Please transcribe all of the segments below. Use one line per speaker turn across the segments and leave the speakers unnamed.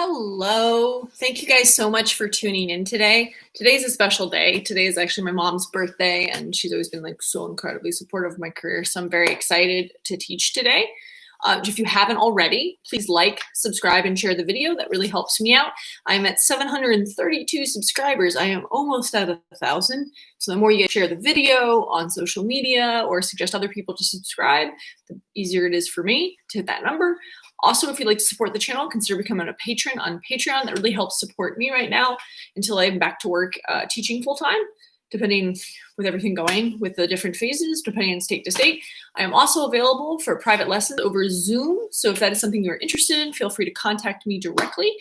Hello. Thank you guys so much for tuning in today. Today's a special day. Today is actually my mom's birthday, and she's always been like so incredibly supportive of my career. So I'm very excited to teach today. If you haven't already, please like, subscribe, and share the video. That really helps me out. I'm at 732 subscribers. I am almost at 1,000. So the more you share the video on social media or suggest other people to subscribe, the easier it is for me to hit that number. Also, if you'd like to support the channel, consider becoming a patron on Patreon. That really helps support me right now until I'm back to work teaching full-time, depending with everything going with the different phases, depending on state to state. I am also available for private lessons over Zoom. So if that is something you're interested in, feel free to contact me directly.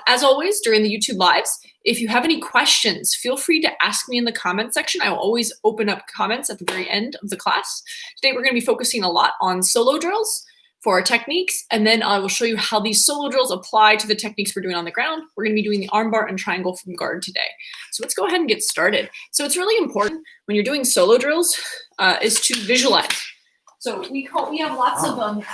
As always, during the YouTube lives, if you have any questions, feel free to ask me in the comment section. I will always open up comments at the very end of the class. Today, we're going to be focusing a lot on solo drills for our techniques, and then I will show you how these solo drills apply to the techniques we're doing on the ground. We're going to be doing the armbar and triangle from guard today. So let's go ahead and get started. So it's really important when you're doing solo drills is to visualize. So we have lots of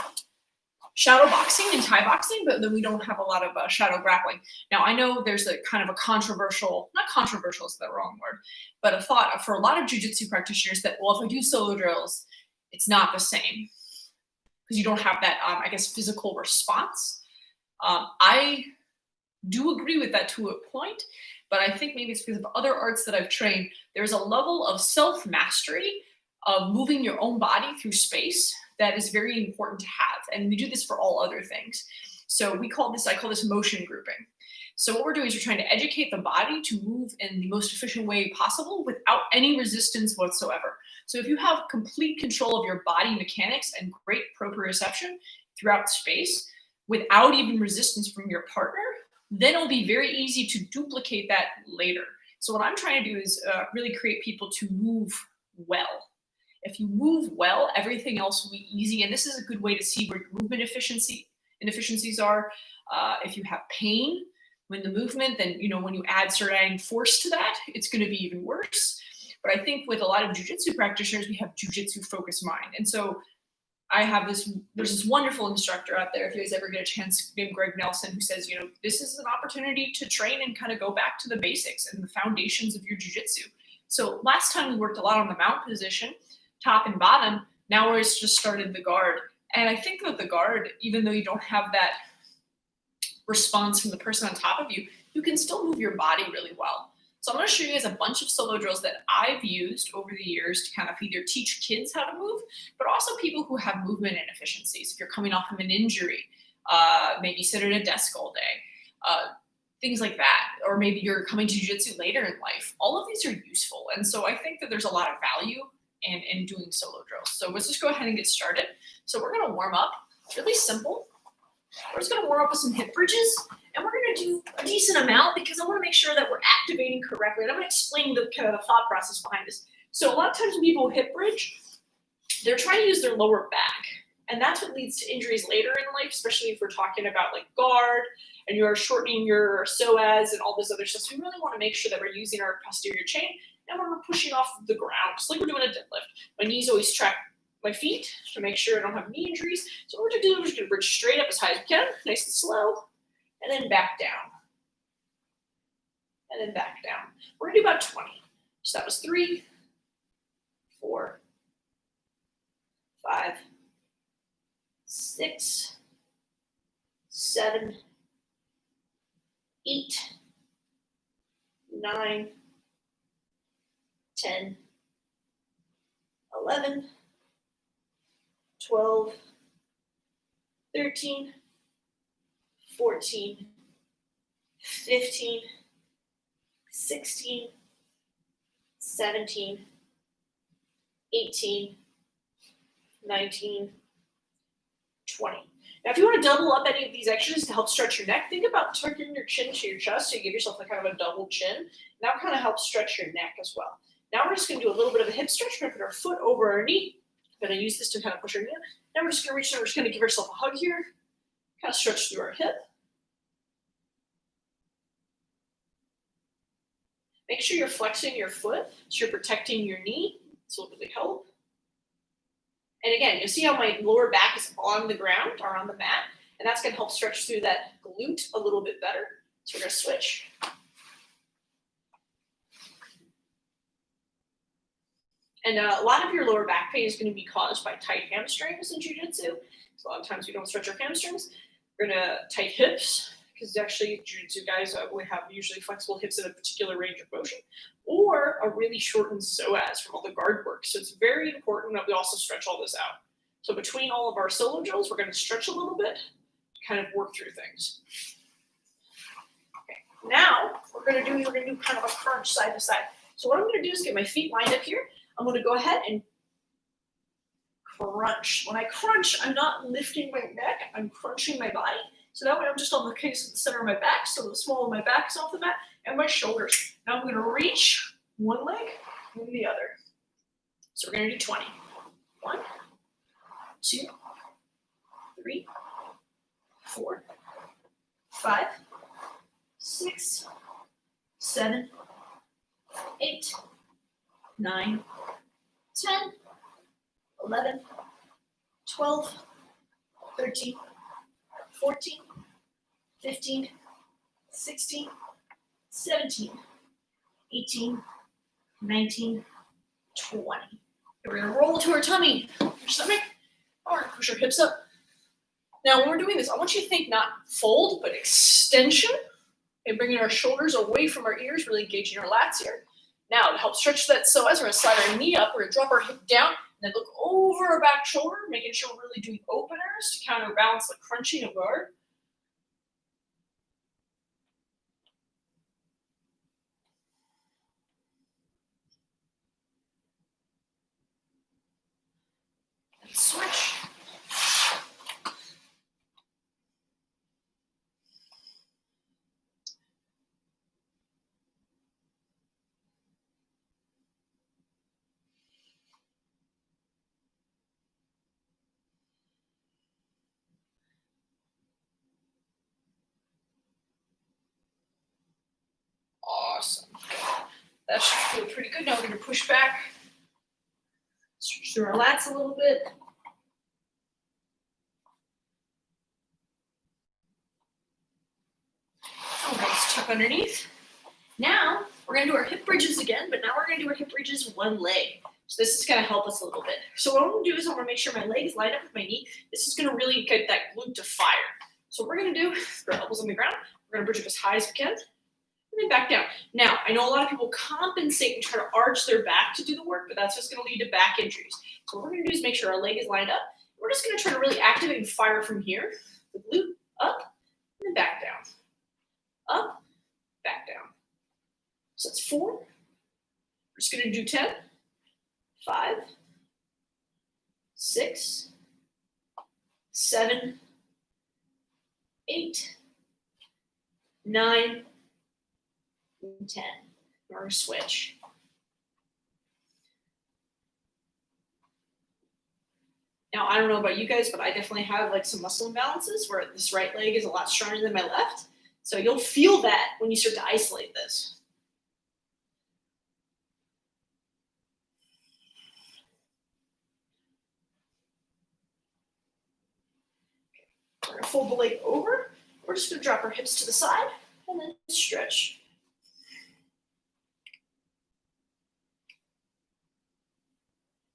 shadow boxing and Thai boxing, but then we don't have a lot of shadow grappling. Now I know there's a kind of a controversial, not controversial is the wrong word, but a thought for a lot of jiu-jitsu practitioners that, well, if I do solo drills, it's not the same, because you don't have that, I guess, physical response. I do agree with that to a point, but I think maybe it's because of other arts that I've trained. There's a level of self-mastery of moving your own body through space that is very important to have. And we do this for all other things. So I call this motion grouping. So what we're doing is we're trying to educate the body to move in the most efficient way possible without any resistance whatsoever. So if you have complete control of your body mechanics and great proprioception throughout space without even resistance from your partner, then it'll be very easy to duplicate that later. So what I'm trying to do is really create people to move well. If you move well, everything else will be easy. And this is a good way to see where your movement inefficiencies are. If you have pain when the movement, then when you start adding force to that, it's going to be even worse. But I think with a lot of jiu-jitsu practitioners, we have jiu-jitsu focused mind. And so there's this wonderful instructor out there, if you guys ever get a chance, named Greg Nelson, who says, this is an opportunity to train and kind of go back to the basics and the foundations of your jiu-jitsu. So last time we worked a lot on the mount position, top and bottom. Now we're just started the guard. And I think that the guard, even though you don't have that response from the person on top of you, you can still move your body really well. So I'm going to show you guys a bunch of solo drills that I've used over the years to kind of either teach kids how to move, but also people who have movement inefficiencies. If you're coming off of an injury, maybe sit at a desk all day, things like that. Or maybe you're coming to jiu-jitsu later in life. All of these are useful. And so I think that there's a lot of value in doing solo drills. So let's just go ahead and get started. So we're going to warm up, really simple. We're just going to warm up with some hip bridges, and we're going to do a decent amount because I want to make sure that we're activating correctly. And I'm going to explain the kind of the thought process behind this. So a lot of times when people hip bridge, they're trying to use their lower back, and that's what leads to injuries later in life, especially if we're talking about like guard and you're shortening your psoas and all this other stuff. So we really want to make sure that we're using our posterior chain and we're pushing off the ground, just like we're doing a deadlift. My knees always track my feet to make sure I don't have knee injuries. So what we're going to do is we're just going to bridge straight up as high as we can, nice and slow, and then back down. And then back down. We're going to do about 20. So that was 3, 4, 5, 6, 7, 8, 9, 10, 11, 12, 13, 14, 15, 16, 17, 18, 19, 20. Now, if you want to double up any of these exercises to help stretch your neck, think about tucking your chin to your chest so you give yourself like kind of a double chin. And that kind of helps stretch your neck as well. Now we're just going to do a little bit of a hip stretch. We're going to put our foot over our knee. We're going to use this to kind of push our knee up. Now we're just going to reach down. We're just going to give ourselves a hug here. Kind of stretch through our hip. Make sure you're flexing your foot so you're protecting your knee. This will really help. And again, you'll see how my lower back is on the ground or on the mat. and that's going to help stretch through that glute a little bit better. So we're going to switch. And a lot of your lower back pain is going to be caused by tight hamstrings in jiu-jitsu. So a lot of times we don't stretch our hamstrings. We're going to tight hips, because actually jiu-jitsu guys we have usually flexible hips in a particular range of motion, or a really shortened psoas from all the guard work. So it's very important that we also stretch all this out. So between all of our solo drills, we're going to stretch a little bit to kind of work through things. Okay. Now we're going to do kind of a crunch side to side. So what I'm going to do is get my feet lined up here. I'm going to go ahead and crunch. When I crunch, I'm not lifting my neck, I'm crunching my body. So that way I'm just on the case of the center of my back, so the small of my back is off the mat, and my shoulders. Now I'm going to reach one leg and the other. So we're going to do 20. 1, 2, 3, 4, 5, 6, 7, 8, 9, 10, 11, 12, 13, 14, 15, 16, 17, 18, 19, 20. We're going to roll to our tummy, our stomach, or push our hips up. Now, when we're doing this, I want you to think not fold, but extension, and bringing our shoulders away from our ears, really engaging our lats here. Now, to help stretch that psoas, we're going to slide our knee up, we're going to drop our hip down, and then look over our back shoulder, making sure we're really doing openers to counterbalance the crunching of guard. And switch. Awesome. That should feel pretty good. Now we're going to push back, stretch through our lats a little bit. Okay, let's tuck underneath. Now we're going to do our hip bridges again, but now we're going to do our hip bridges one leg. So this is going to help us a little bit. So what I'm going to do is I'm going to make sure my leg is lined up with my knee. This is going to really get that glute to fire. So what we're going to do, put our elbows on the ground. We're going to bridge up as high as we can. And then back down. Now, I know a lot of people compensate and try to arch their back to do the work, but that's just going to lead to back injuries. So what we're going to do is make sure our leg is lined up. We're just going to try to really activate and fire from here. The glute up and then back down. Up, back down. So that's 4. We're just going to do 10. 5, 6, 7, 8, 9, 10. We're going to switch. Now, I don't know about you guys, but I definitely have like some muscle imbalances where this right leg is a lot stronger than my left. So you'll feel that when you start to isolate this. We're going to fold the leg over. We're just going to drop our hips to the side and then stretch.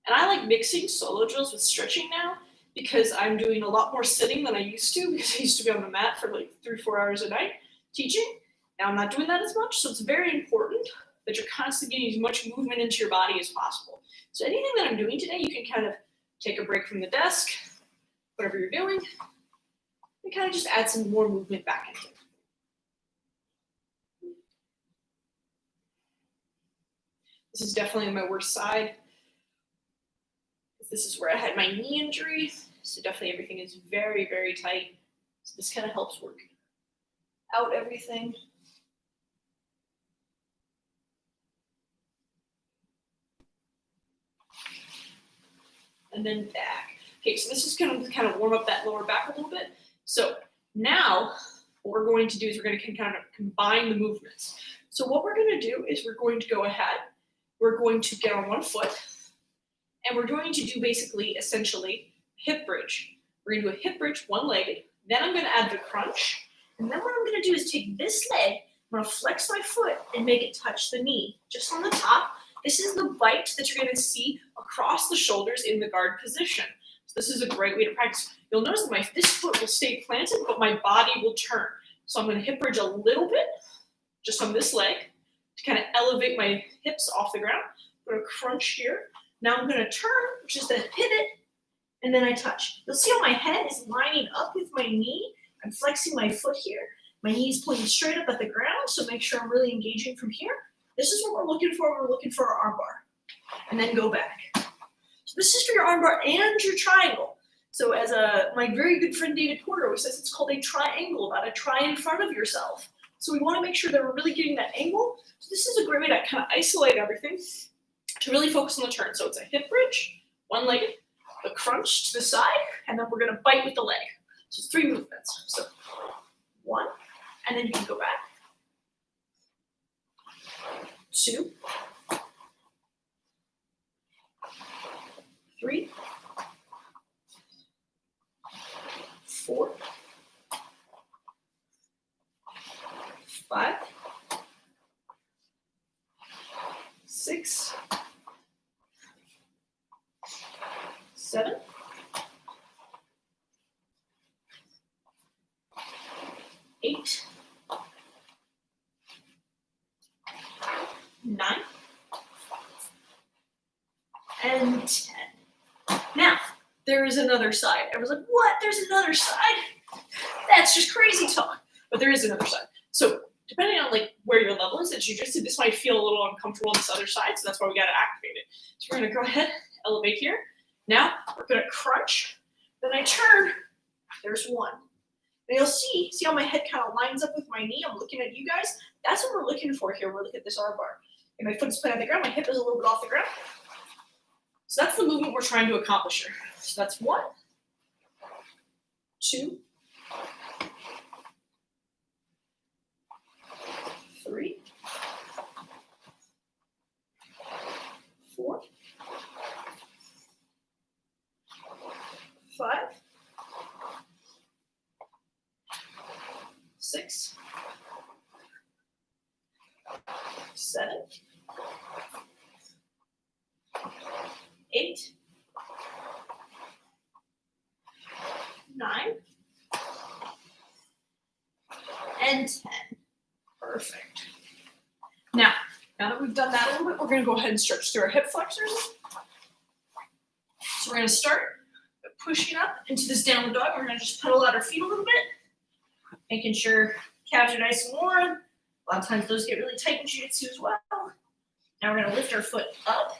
And I like mixing solo drills with stretching now because I'm doing a lot more sitting than I used to, because I used to be on the mat for like 3-4 hours a night teaching. Now I'm not doing that as much, so it's very important that you're constantly getting as much movement into your body as possible. So anything that I'm doing today, you can kind of take a break from the desk, whatever you're doing, and kind of just add some more movement back into it. This is definitely my worst side. This is where I had my knee injury, so definitely everything is very, very tight. So this kind of helps work out everything. And then back. Okay, so this is going to kind of warm up that lower back a little bit. So now what we're going to do is we're going to kind of combine the movements. So what we're going to do is we're going to go ahead, we're going to get on one foot, and we're going to do basically, essentially, hip bridge. We're going to do a hip bridge one-legged.
Then I'm going to add the crunch. And then what I'm going to do is take this leg, I'm going to flex my foot and make it touch the knee, just on the top. This is the bite that you're going to see across the shoulders in the guard position. So this is a great way to practice. You'll notice that this foot will stay planted, but my body will turn. So I'm going to hip bridge a little bit, just on this leg, to kind of elevate my hips off the ground. I'm going to crunch here. Now I'm going to turn, which is the pivot, and then I touch. You'll see how my head is lining up with my knee. I'm flexing my foot here. My knee's pointing straight up at the ground, so make sure I'm really engaging from here. This is what we're looking for. We're looking for our armbar. And then go back. So this is for your armbar and your triangle. So as my very good friend David Porter always says, it's called a triangle, about a try in front of yourself. So we want to make sure that we're really getting that angle. So this is a great way to kind of isolate everything, to really focus on the turn. So it's a hip bridge, one-legged, the crunch to the side, and then we're going to bite with the leg. So 3 movements. So 1, and then you can go back. 2, 3, 4, 5, 6, 7, 8, 9, and 10. Now, there is another side. Everyone's like, what? There's another side? That's just crazy talk. But there is another side. So depending on where your level is in jiu-jitsu, this might feel a little uncomfortable on this other side, so that's why we got to activate it. So we're going to go ahead, elevate here. Now, we're going to crunch. Then I turn. There's 1. And you'll see how my head kind of lines up with my knee. I'm looking at you guys. That's what we're looking for here. We're looking at this armbar. And my foot's planted on the ground. My hip is a little bit off the ground. So that's the movement we're trying to accomplish here. So that's 1, 2, 3, 4, 5, 6, 7, 8, 9, and 10. Perfect. Now that we've done that a little bit, we're going to go ahead and stretch through our hip flexors. So we're going to start pushing up into this downward dog. We're going to just pedal out our feet a little bit, making sure calves are nice and warm. A lot of times those get really tight in jiu-jitsu as well. Now we're going to lift our foot up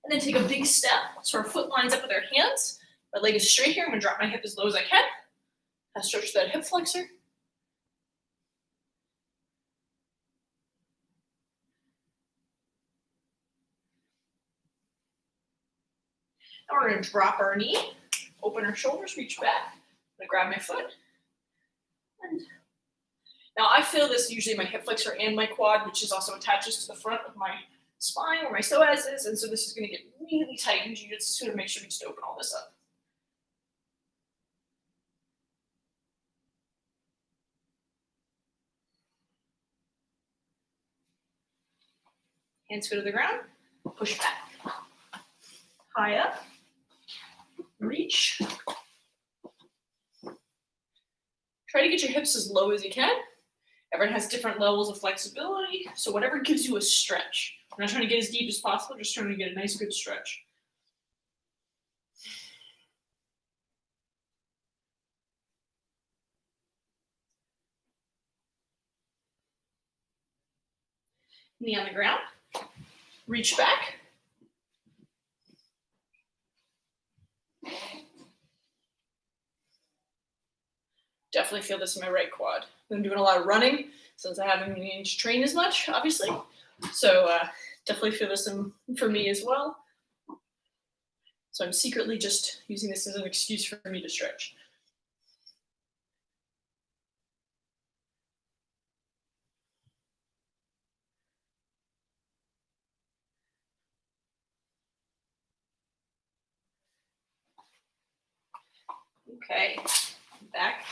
and then take a big step. So our foot lines up with our hands. My leg is straight here. I'm going to drop my hip as low as I can. I'll stretch that hip flexor. Now we're going to drop our knee, open our shoulders, reach back. I'm going to grab my foot. And now I feel this usually in my hip flexor and my quad, which is also attaches to the front of my spine where my psoas is. And so this is going to get really tight in jiu-jitsu to make sure we just open all this up. Hands go to the ground, push back. High up, reach. Try to get your hips as low as you can. Everyone has different levels of flexibility, so whatever gives you a stretch. We're not trying to get as deep as possible, just trying to get a nice, good stretch. Knee on the ground, reach back. Definitely feel this in my right quad. I'm doing a lot of running since I haven't been able to train as much, obviously. So definitely feel this for me as well. So I'm secretly just using this as an excuse for me to stretch. Okay, back.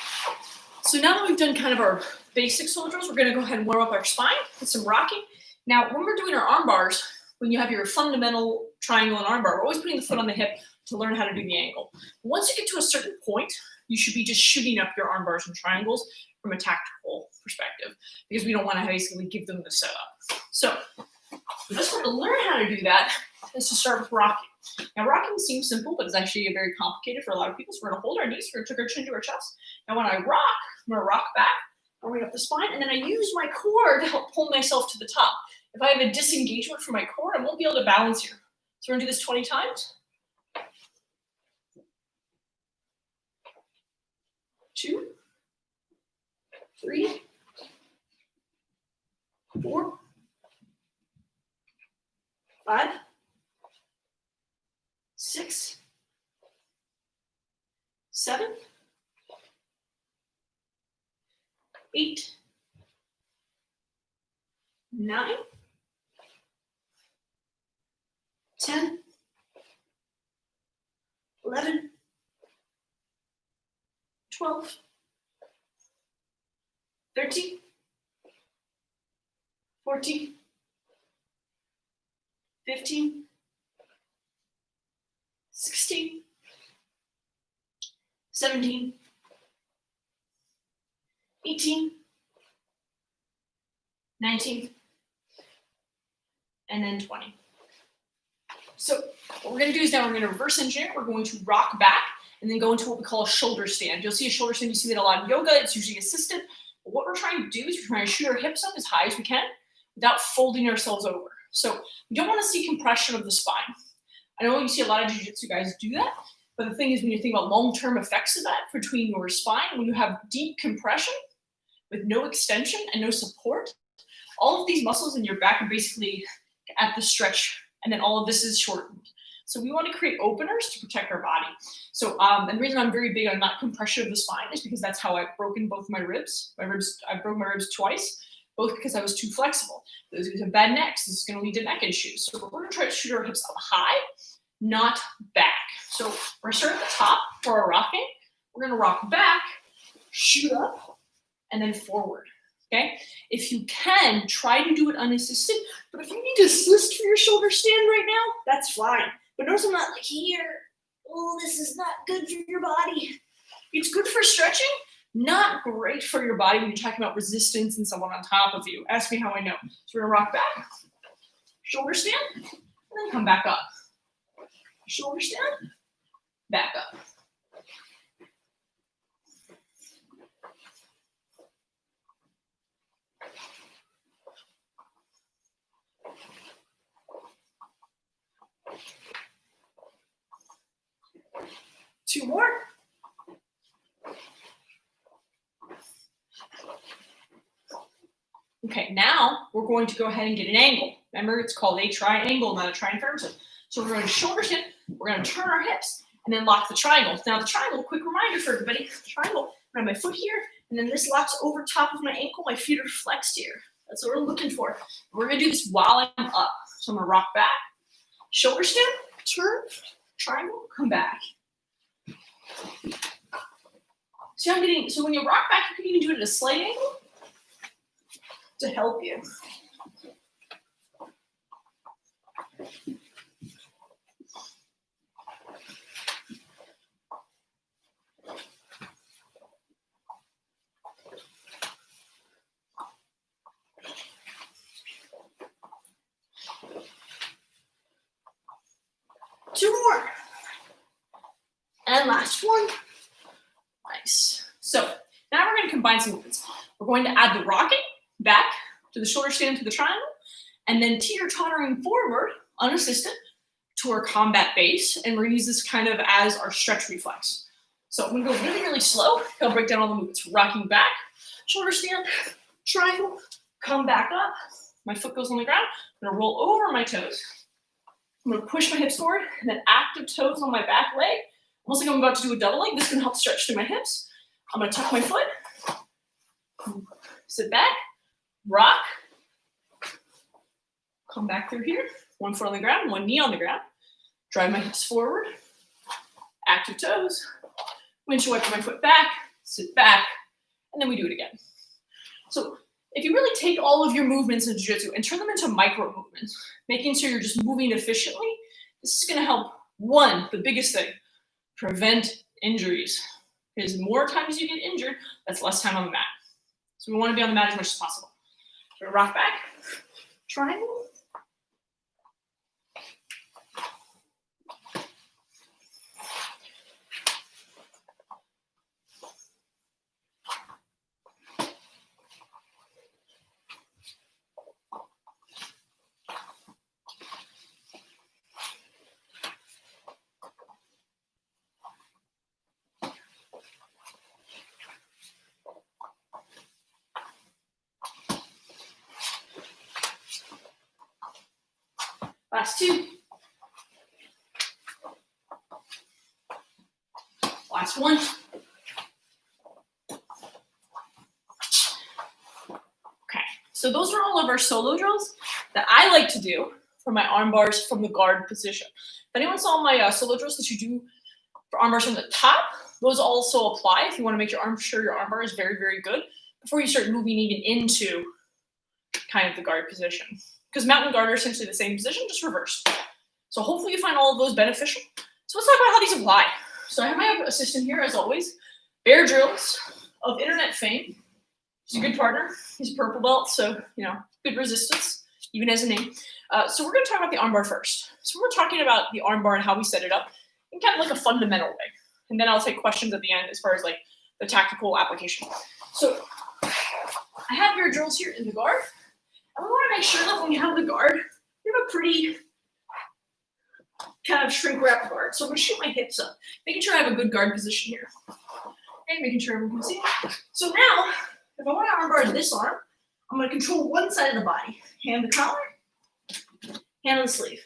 So now that we've done kind of our basic shoulder drills, we're going to go ahead and warm up our spine with some rocking. Now, when we're doing our arm bars, when you have your fundamental triangle and arm bar, we're always putting the foot on the hip to learn how to do the angle. Once you get to a certain point, you should be just shooting up your arm bars and triangles from a tactical perspective, because we don't want to basically give them the setup. So the best way to learn how to do that is to start with rocking. Now, rocking seems simple, but it's actually very complicated for a lot of people. So we're going to hold our knees, we're going to tuck our chin to our chest. Now, when I rock, I'm going to rock back, warming up the spine, and then I use my core to help pull myself to the top. If I have a disengagement from my core, I won't be able to balance here. So we're going to do this 20 times. 2, 3, 4, 5, 6, 7, 8, 9, 10, 11, 12, 13, 14, 15, 16, 17, 18, 19, and then 20. So what we're going to do is now we're going to reverse engineer. We're going to rock back and then go into what we call a shoulder stand. You'll see a shoulder stand. You see that a lot in yoga. It's usually assisted. But what we're trying to do is we're trying to shoot our hips up as high as we can without folding ourselves over. So we don't want to see compression of the spine. I know you see a lot of jiu-jitsu guys do that, but the thing is when you think about long-term effects of that between your spine, when you have deep compression with no extension and no support, all of these muscles in your back are basically at the stretch, and then all of this is shortened. So we want to create openers to protect our body. So and the reason I'm very big on not compression of the spine is because that's how I've broken both my ribs. I broke my ribs twice, both because I was too flexible. Those who have bad necks, this is going to lead to neck issues. So we're going to try to shoot our hips up high, not back. So we're going to start at the top for our rocking. We're going to rock back, shoot up, and then forward. Okay? If you can, try to do it unassisted. But if you need to assist for your shoulder stand right now, that's fine. But notice I'm not like here. Oh, this is not good for your body. It's good for stretching, not great for your body when you're talking about resistance and someone on top of you. Ask me how I know. So we're gonna rock back, shoulder stand, and then come back up. Shoulder stand, back up. Two more. Okay, now we're going to go ahead and get an angle. Remember, it's called a triangle, not a triangle. So we're going to shoulder stand, we're going to turn our hips, and then lock the triangle. Now the triangle, quick reminder for everybody, the triangle, I have my foot here, and then this locks over top of my ankle, my feet are flexed here. That's what we're looking for. We're going to do this while I'm up. So I'm going to rock back, shoulder stand, turn, triangle, come back. So when you rock back, you can even do it at a slight angle to help you. Two more. And last one. Nice. So now we're going to combine some movements. We're going to add the rocking back to the shoulder stand to the triangle, and then teeter-tottering forward, unassisted, to our combat base. And we're going to use this kind of as our stretch reflex. So I'm going to go really, really slow. I'll break down all the movements. Rocking back, shoulder stand, triangle, come back up. My foot goes on the ground. I'm going to roll over my toes. I'm going to push my hips forward, and then active toes on my back leg. Almost like I'm about to do a double leg. This is going to help stretch through my hips. I'm going to tuck my foot, sit back, rock, come back through here. One foot on the ground, one knee on the ground. Drive my hips forward, active toes. Windshield wiper my foot back, sit back, and then we do it again. So if you really take all of your movements in jiu-jitsu and turn them into micro movements, making sure you're just moving efficiently, this is going to help, one, the biggest thing, prevent injuries. Because the more times you get injured, that's less time on the mat. So we want to be on the mat as much as possible. So rock back, triangle. Last two. Last one. Okay, so those are all of our solo drills that I like to do for my arm bars from the guard position. If anyone saw my solo drills that you do for arm bars from the top, those also apply if you want to make sure your arm bar is very, very good before you start moving even into kind of the guard position. Because mount and guard are essentially the same position, just reversed. So hopefully you find all of those beneficial. So let's talk about how these apply. So I have my assistant here, as always, Bear Drills of internet fame. He's a good partner. He's a purple belt, so, you know, good resistance, even as a name. So we're going to talk about the armbar first. So we're talking about the armbar and how we set it up in kind of like a fundamental way. And then I'll take questions at the end as far as like the tactical application. So I have Bear Drills here in the guard. And we want to make sure that when you have the guard, you have a pretty kind of shrink wrap guard. So I'm going to shoot my hips up, making sure I have a good guard position here. And making sure everyone can see. So now, if I want to armbar this arm, I'm going to control one side of the body. Hand the collar, hand on the sleeve.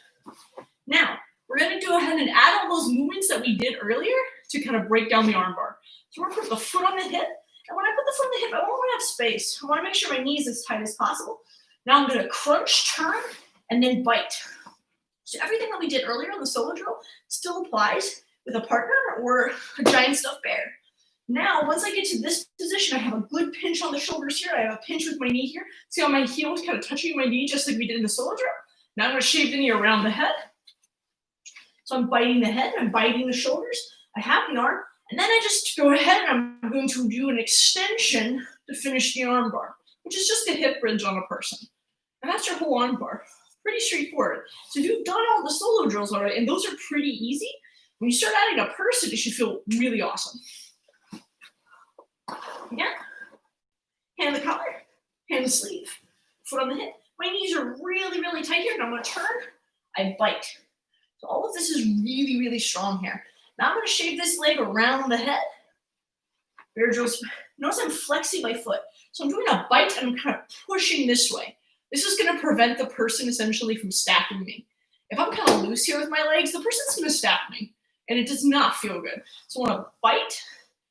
Now, we're going to go ahead and add all those movements that we did earlier to kind of break down the armbar. So we're going to put the foot on the hip. And when I put the foot on the hip, I want to have space. I want to make sure my knee is as tight as possible. Now I'm going to crunch, turn, and then bite. So everything that we did earlier on the solo drill still applies with a partner or a giant stuffed bear. Now, once I get to this position, I have a good pinch on the shoulders here. I have a pinch with my knee here. See how my heel is kind of touching my knee just like we did in the solo drill? Now I'm going to shave the knee around the head. So I'm biting the head, I'm biting the shoulders. I have the arm, and then I just go ahead and I'm going to do an extension to finish the arm bar, which is just a hip bridge on a person. And that's your whole arm bar. Pretty straightforward. So if you've done all the solo drills already, and those are pretty easy, when you start adding a person, it should feel really awesome. Again, hand the collar, hand the sleeve, foot on the hip. My knees are really, really tight here, and I'm going to turn, I bite. So all of this is really, really strong here. Now I'm going to shave this leg around the head. Bear drills. Notice I'm flexing my foot. So I'm doing a bite, and I'm kind of pushing this way. This is going to prevent the person essentially from stabbing me. If I'm kind of loose here with my legs, the person's going to stab me, and it does not feel good. So I want to bite,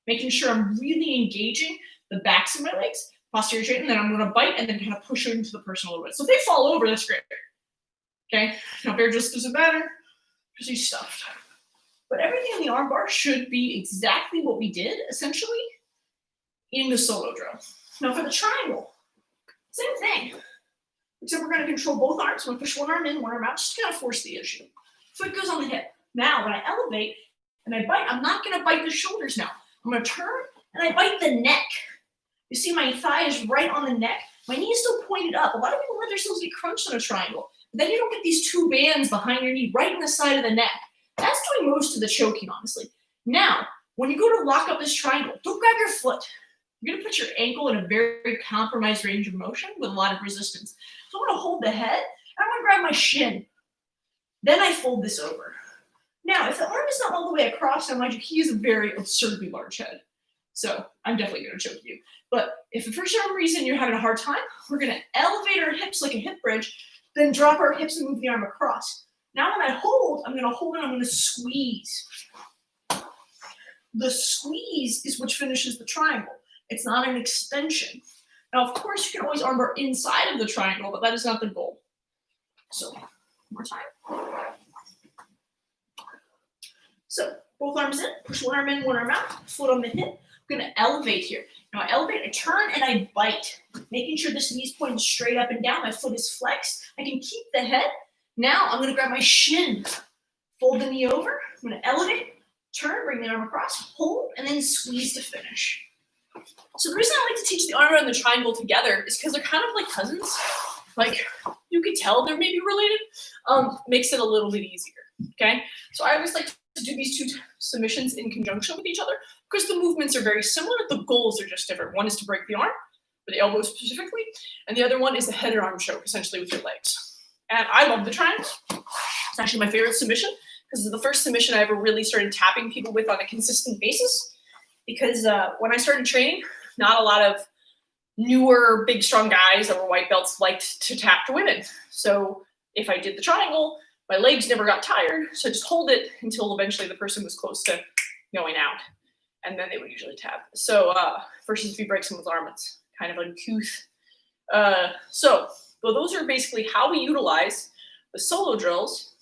making sure I'm really engaging the backs of my legs, posterior chain, and then I'm going to bite and then kind of push it into the person a little bit. So if they fall over, that's great. Okay, now bear just doesn't matter because he's stuffed. But everything in the arm bar should be exactly what we did, essentially, in the solo drill. Now for the triangle, same thing. Except we're going to control both arms. We're going to push one arm in, one arm out, just to kind of force the issue. Foot goes on the hip. Now, when I elevate and I bite, I'm not going to bite the shoulders now. I'm going to turn and I bite the neck. You see my thigh is right on the neck. My knee is still pointed up. A lot of people let themselves get crunched on a triangle. But then you don't get these two bands behind your knee right in the side of the neck. That's doing most of the choking, honestly. Now, when you go to lock up this triangle, don't grab your foot. You're going to put your ankle in a very compromised range of motion with a lot of resistance. So I'm going to hold the head, and I'm going to grab my shin. Then I fold this over. Now, if the arm is not all the way across, now mind you, he is a very absurdly large head. So I'm definitely going to choke you. But if for some reason you're having a hard time, we're going to elevate our hips like a hip bridge, then drop our hips and move the arm across. Now when I hold, I'm going to hold and I'm going to squeeze. The squeeze is what finishes the triangle. It's not an extension. Now, of course, you can always armbar inside of the triangle, but that is not the goal. So, one more time. So, both arms in, push one arm in, one arm out, foot on the hip. I'm gonna elevate here. Now I elevate, I turn, and I bite, making sure this knee's pointing straight up and down. My foot is flexed. I can keep the head. Now I'm gonna grab my shin, fold the knee over. I'm gonna elevate, turn, bring the arm across, hold, and then squeeze to finish. So the reason I like to teach the armbar and the triangle together is because they're kind of like cousins. Like, you could tell they're maybe related. Makes it a little bit easier, okay? So I always like to do these two submissions in conjunction with each other because the movements are very similar. The goals are just different. One is to break the arm, or the elbow specifically, and the other one is the head and arm choke, essentially with your legs. And I love the triangle. It's actually my favorite submission because it's the first submission I ever really started tapping people with on a consistent basis. Because when I started training, not a lot of newer, big, strong guys that were white belts liked to tap to women. So if I did the triangle, my legs never got tired. So I just hold it until eventually the person was close to going out. And then they would usually tap. So versus if you break someone's arm, it's kind of uncouth. So those are basically how we utilize the solo drills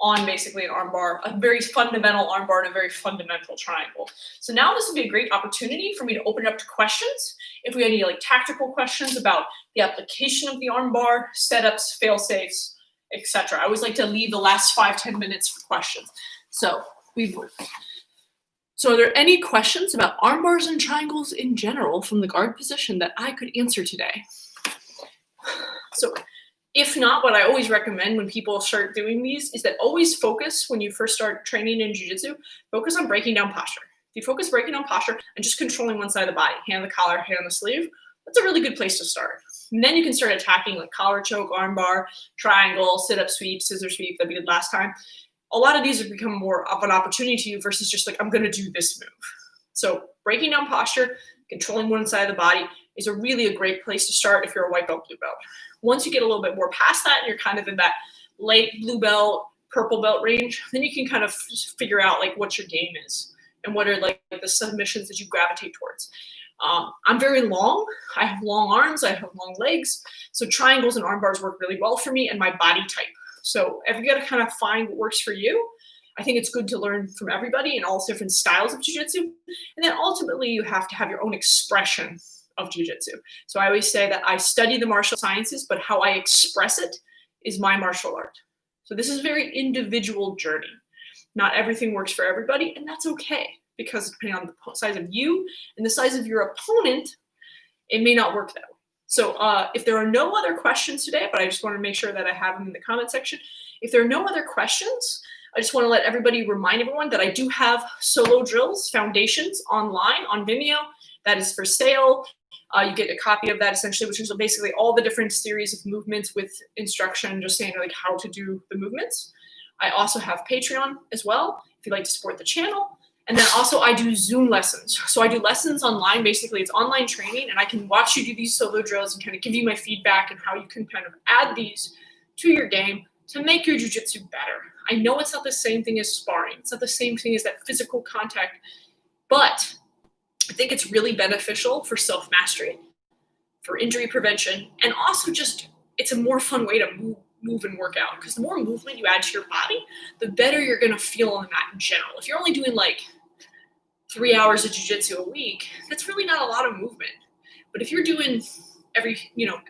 on basically an armbar, a very fundamental armbar and a very fundamental triangle. So now this would be a great opportunity for me to open it up to questions. If we have any like tactical questions about the application of the armbar, setups, fail-safes, etc. I always like to leave the last 5-10 minutes for questions. So are there any questions about armbars and triangles in general from the guard position that I could answer today? So if not, what I always recommend when people start doing these is that always focus when you first start training in jiu-jitsu, focus on breaking down posture. If you focus breaking down posture and just controlling one side of the body, hand on the collar, hand on the sleeve, that's a really good place to start. And then you can start attacking like collar choke, armbar, triangle, sit-up sweep, scissor sweep that we did last time. A lot of these have become more of an opportunity to you versus just like, I'm going to do this move. So breaking down posture, controlling one side of the body is a great place to start if you're a white belt, blue belt. Once you get a little bit more past that and you're kind of in that late blue belt, purple belt range, then you can kind of figure out like what your game is and what are like the submissions that you gravitate towards. I'm very long. I have long arms. I have long legs. So triangles and arm bars work really well for me and my body type. So if you got to kind of find what works for you, I think it's good to learn from everybody and all different styles of jiu-jitsu. And then ultimately you have to have your own expression of jiu-jitsu. So I always say that I study the martial sciences, but how I express it is my martial art. So this is a very individual journey. Not everything works for everybody, and that's okay, because depending on the size of you and the size of your opponent, it may not work that way. So if there are no other questions today, but I just want to make sure that I have them in the comment section. If there are no other questions, I just want to let remind everyone that I do have solo drills, foundations online on Vimeo. That is for sale. You get a copy of that essentially, which is basically all the different series of movements with instruction, just saying like how to do the movements. I also have Patreon as well, if you'd like to support the channel. And then also I do Zoom lessons. So I do lessons online, basically it's online training, and I can watch you do these solo drills and kind of give you my feedback and how you can kind of add these to your game to make your jiu-jitsu better. I know it's not the same thing as sparring. It's not the same thing as that physical contact, but I think it's really beneficial for self-mastery, for injury prevention, and also just it's a more fun way to move and work out, because the more movement you add to your body, the better you're going to feel on the mat in general. If you're only doing like 3 hours of jiu-jitsu a week, that's really not a lot of movement. But if you're doing every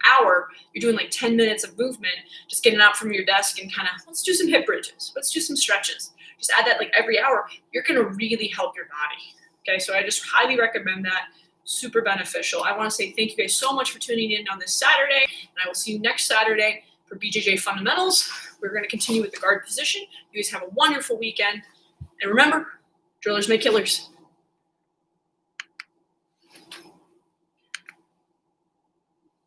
hour, you're doing like 10 minutes of movement, just getting out from your desk and kind of, let's do some hip bridges, let's do some stretches. Just add that like every hour, you're going to really help your body. Okay, so I just highly recommend that. Super beneficial. I want to say thank you guys so much for tuning in on this Saturday, and I will see you next Saturday for BJJ Fundamentals. We're going to continue with the guard position. You guys have a wonderful weekend. And remember, drillers make killers.